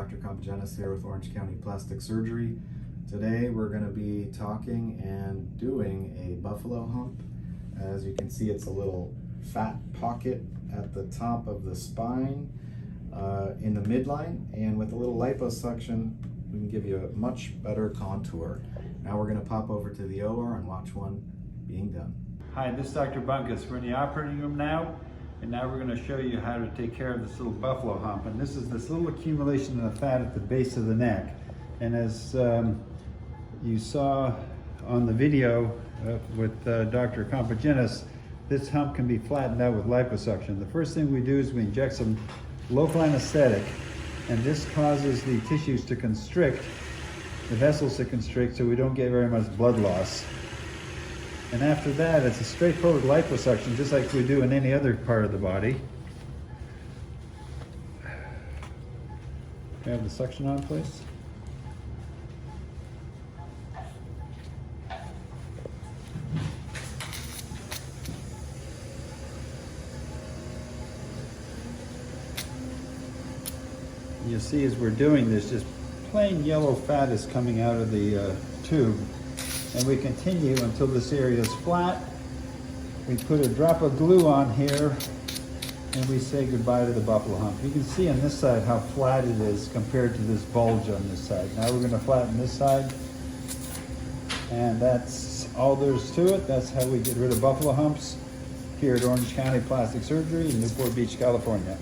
Dr. Compoginis here with Orange County Plastic Surgery. Today we're going to be talking and doing a buffalo hump. As you can see, it's a little fat pocket at the top of the spine in the midline, and with a little liposuction we can give you a much better contour. Now we're going to pop over to the OR and watch one being done. Hi, this is Dr. Bunkis. We're in the operating room now, and now we're going to show you how to take care of this little buffalo hump. And this is this little accumulation of fat at the base of the neck. And as you saw on the video with Dr. Compoginis, this hump can be flattened out with liposuction. The first thing we do is we inject some local anesthetic, and this causes the tissues to constrict, the vessels to constrict, so we don't get very much blood loss. And after that, it's a straightforward liposuction, just like we do in any other part of the body. Can I have the suction on, please? You see, as we're doing this, just plain yellow fat is coming out of the tube. And we continue until this area is flat. We put a drop of glue on here and we say goodbye to the buffalo hump. You can see on this side how flat it is compared to this bulge on this side. Now we're going to flatten this side, and that's all there's to it. That's how we get rid of buffalo humps here at Orange County Plastic Surgery in Newport Beach, California.